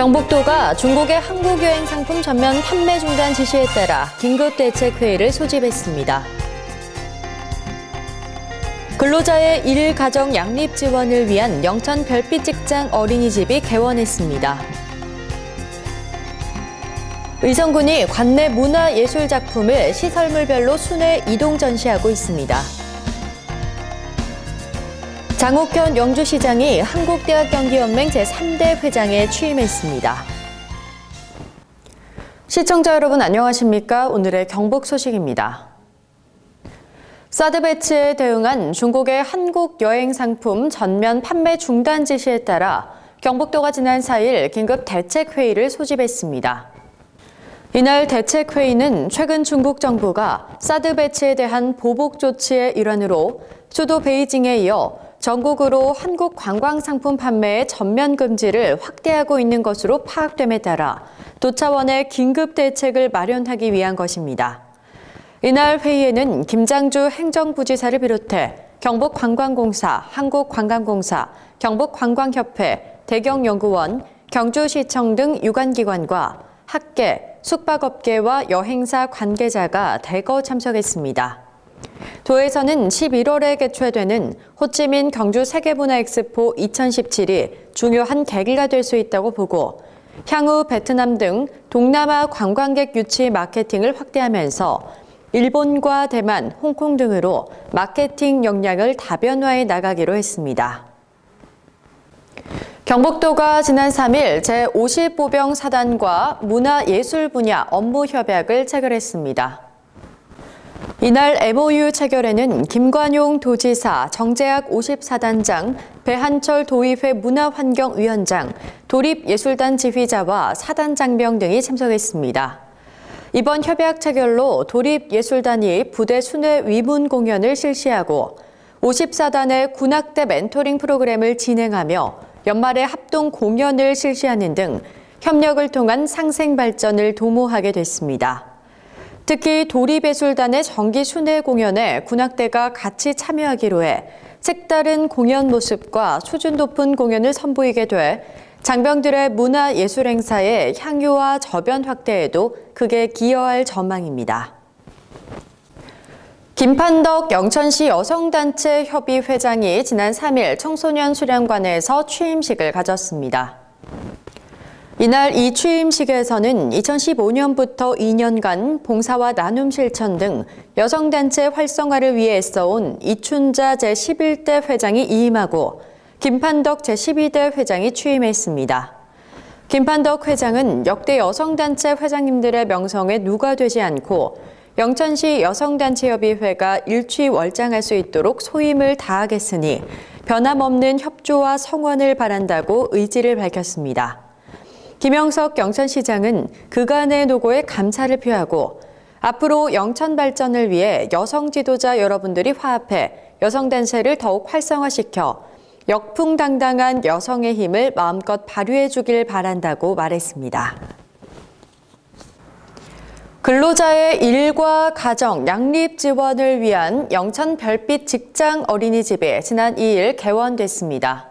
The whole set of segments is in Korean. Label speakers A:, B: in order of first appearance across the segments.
A: 경북도가 중국의 한국 여행 상품 전면 판매 중단 지시에 따라 긴급대책회의를 소집했습니다. 근로자의 일 가정 양립 지원을 위한 영천 별빛 직장 어린이집이 개원했습니다. 의성군이 관내 문화예술 작품을 시설물별로 순회 이동 전시하고 있습니다. 장옥현 영주시장이 한국대학경기연맹 제3대 회장에 취임했습니다. 시청자 여러분 안녕하십니까? 오늘의 경북 소식입니다. 사드 배치에 대응한 중국의 한국 여행 상품 전면 판매 중단 지시에 따라 경북도가 지난 4일 긴급 대책회의를 소집했습니다. 이날 대책회의는 최근 중국 정부가 사드 배치에 대한 보복 조치의 일환으로 수도 베이징에 이어 전국으로 한국 관광 상품 판매의 전면 금지를 확대하고 있는 것으로 파악됨에 따라 도 차원의 긴급 대책을 마련하기 위한 것입니다. 이날 회의에는 김장주 행정부지사를 비롯해 경북관광공사, 한국관광공사, 경북관광협회, 대경연구원, 경주시청 등 유관기관과 학계, 숙박업계와 여행사 관계자가 대거 참석했습니다. 도에서는 11월에 개최되는 호치민 경주 세계문화엑스포 2017이 중요한 계기가 될 수 있다고 보고 향후 베트남 등 동남아 관광객 유치 마케팅을 확대하면서 일본과 대만, 홍콩 등으로 마케팅 역량을 다변화해 나가기로 했습니다. 경북도가 지난 3일 제50보병 사단과 문화예술 분야 업무 협약을 체결했습니다. 이날 MOU 체결에는 김관용 도지사, 정재학 54단장, 배한철 도의회 문화환경위원장, 도립예술단 지휘자와 사단장병 등이 참석했습니다. 이번 협약 체결로 도립예술단이 부대 순회 위문 공연을 실시하고 54단의 군악대 멘토링 프로그램을 진행하며 연말에 합동 공연을 실시하는 등 협력을 통한 상생 발전을 도모하게 됐습니다. 특히 도립예술단의 정기 순회 공연에 군악대가 같이 참여하기로 해 색다른 공연 모습과 수준 높은 공연을 선보이게 돼 장병들의 문화예술 행사의 향유와 저변 확대에도 크게 기여할 전망입니다. 김판덕 영천시 여성단체 협의 회장이 지난 3일 청소년 수련관에서 취임식을 가졌습니다. 이날 이 취임식에서는 2015년부터 2년간 봉사와 나눔 실천 등 여성단체 활성화를 위해 애써온 이춘자 제11대 회장이 이임하고 김판덕 제12대 회장이 취임했습니다. 김판덕 회장은 역대 여성단체 회장님들의 명성에 누가 되지 않고 영천시 여성단체협의회가 일취월장할 수 있도록 소임을 다하겠으니 변함없는 협조와 성원을 바란다고 의지를 밝혔습니다. 김영석 영천시장은 그간의 노고에 감사를 표하고 앞으로 영천 발전을 위해 여성 지도자 여러분들이 화합해 여성단체를 더욱 활성화시켜 역풍당당한 여성의 힘을 마음껏 발휘해 주길 바란다고 말했습니다. 근로자의 일과 가정, 양립 지원을 위한 영천 별빛 직장 어린이집이 지난 2일 개원됐습니다.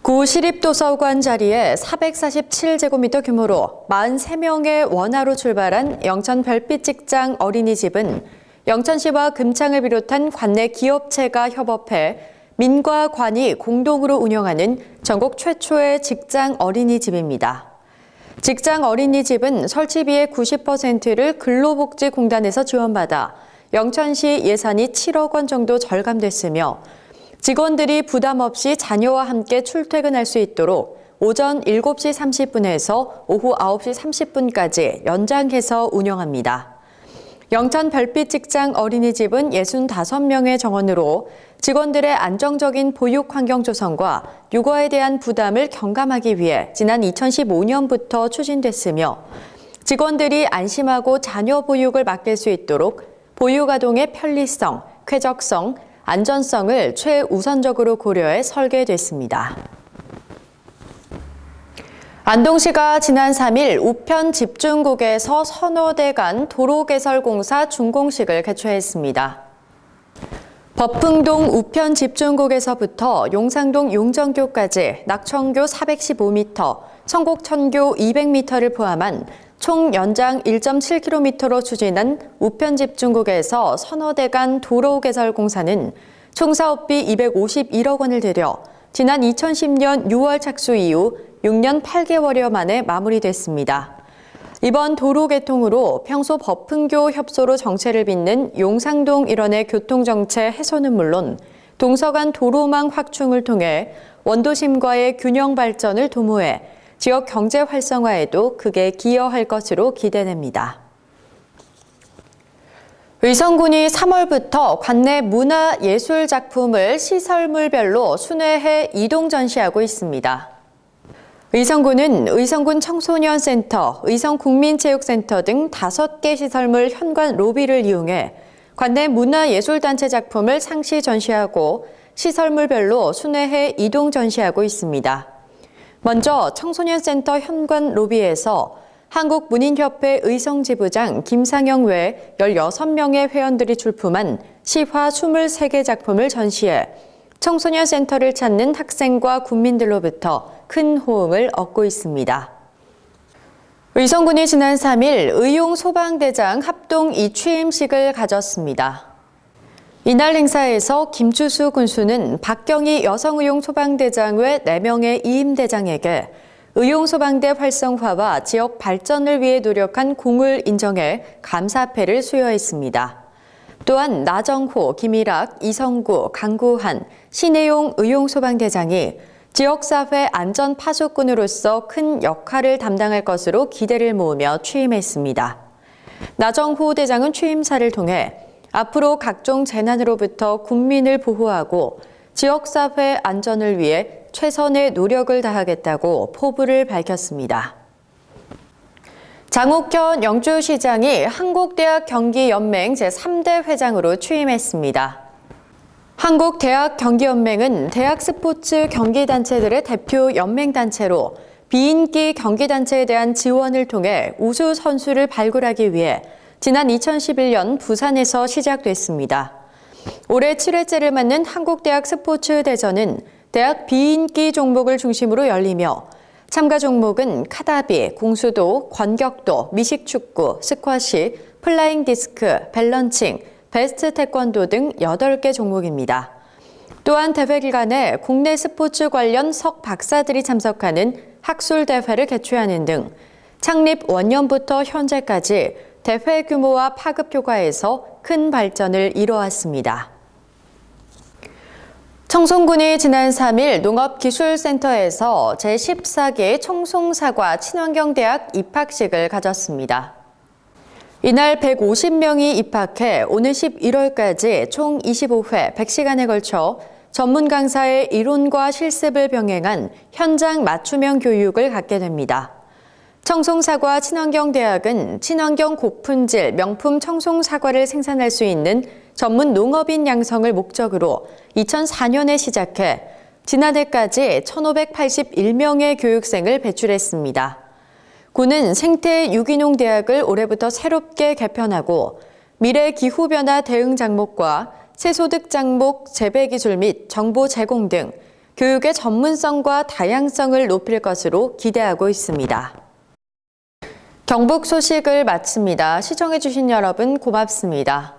A: 구 시립도서관 자리에 447제곱미터 규모로 43명의 원화로 출발한 영천 별빛 직장 어린이집은 영천시와 금창을 비롯한 관내 기업체가 협업해 민과 관이 공동으로 운영하는 전국 최초의 직장 어린이집입니다. 직장 어린이집은 설치비의 90%를 근로복지공단에서 지원받아 영천시 예산이 7억 원 정도 절감됐으며 직원들이 부담 없이 자녀와 함께 출퇴근할 수 있도록 오전 7시 30분에서 오후 9시 30분까지 연장해서 운영합니다. 영천 별빛 직장 어린이집은 65명의 정원으로 직원들의 안정적인 보육 환경 조성과 육아에 대한 부담을 경감하기 위해 지난 2015년부터 추진됐으며 직원들이 안심하고 자녀 보육을 맡길 수 있도록 보육아동의 편리성, 쾌적성, 안전성을 최우선적으로 고려해 설계됐습니다. 안동시가 지난 3일 우편 집중국에서 서너 대 간 도로 개설 공사 준공식을 개최했습니다. 법흥동 우편 집중국에서부터 용상동 용정교까지 낙천교 415m, 청곡천교 200m를 포함한 총 연장 1.7km로 추진한 우편 집중국에서 서너 대간 도로 개설 공사는 총 사업비 251억 원을 들여 지난 2010년 6월 착수 이후 6년 8개월여 만에 마무리됐습니다. 이번 도로 개통으로 평소 법흥교 협소로 정체를 빚는 용상동 일원의 교통정체 해소는 물론 동서 간 도로망 확충을 통해 원도심과의 균형 발전을 도모해 지역 경제 활성화에도 크게 기여할 것으로 기대됩니다. 의성군이 3월부터 관내 문화예술 작품을 시설물별로 순회해 이동 전시하고 있습니다. 의성군은 의성군 청소년센터, 의성국민체육센터 등 5개 시설물 현관 로비를 이용해 관내 문화예술단체 작품을 상시 전시하고 시설물별로 순회해 이동 전시하고 있습니다. 먼저 청소년센터 현관 로비에서 한국문인협회 의성지부장 김상영 외 16명의 회원들이 출품한 시화 23개 작품을 전시해 청소년센터를 찾는 학생과 국민들로부터 큰 호응을 얻고 있습니다. 의성군이 지난 3일 의용소방대장 합동 이취임식을 가졌습니다. 이날 행사에서 김주수 군수는 박경희 여성의용소방대장 외 4명의 이임대장에게 의용소방대 활성화와 지역 발전을 위해 노력한 공을 인정해 감사패를 수여했습니다. 또한 나정호, 김일학, 이성구, 강구한, 신혜용 의용소방대장이 지역사회 안전파수꾼으로서 큰 역할을 담당할 것으로 기대를 모으며 취임했습니다. 나정호 대장은 취임사를 통해 앞으로 각종 재난으로부터 국민을 보호하고 지역사회 안전을 위해 최선의 노력을 다하겠다고 포부를 밝혔습니다. 장옥현 영주시장이 한국대학 경기연맹 제3대 회장으로 취임했습니다. 한국대학경기연맹은 대학 스포츠 경기단체들의 대표 연맹단체로 비인기 경기단체에 대한 지원을 통해 우수 선수를 발굴하기 위해 지난 2011년 부산에서 시작됐습니다. 올해 7회째를 맞는 한국대학 스포츠 대전은 대학 비인기 종목을 중심으로 열리며 참가 종목은 카다비, 공수도, 권격도, 미식축구, 스쿼시, 플라잉 디스크, 밸런칭, 베스트 태권도 등 8개 종목입니다. 또한 대회 기간에 국내 스포츠 관련 석 박사들이 참석하는 학술대회를 개최하는 등 창립 원년부터 현재까지 대회 규모와 파급 효과에서 큰 발전을 이뤄왔습니다. 청송군이 지난 3일 농업기술센터에서 제14기 청송사과 친환경대학 입학식을 가졌습니다. 이날 150명이 입학해 오는 11월까지 총 25회 100시간에 걸쳐 전문 강사의 이론과 실습을 병행한 현장 맞춤형 교육을 갖게 됩니다. 청송사과 친환경대학은 친환경 고품질 명품 청송사과를 생산할 수 있는 전문 농업인 양성을 목적으로 2004년에 시작해 지난해까지 1,581명의 교육생을 배출했습니다. 군은 생태 유기농 대학을 올해부터 새롭게 개편하고 미래 기후변화 대응 장목과 새소득 장목 재배 기술 및 정보 제공 등 교육의 전문성과 다양성을 높일 것으로 기대하고 있습니다. 경북 소식을 마칩니다. 시청해주신 여러분 고맙습니다.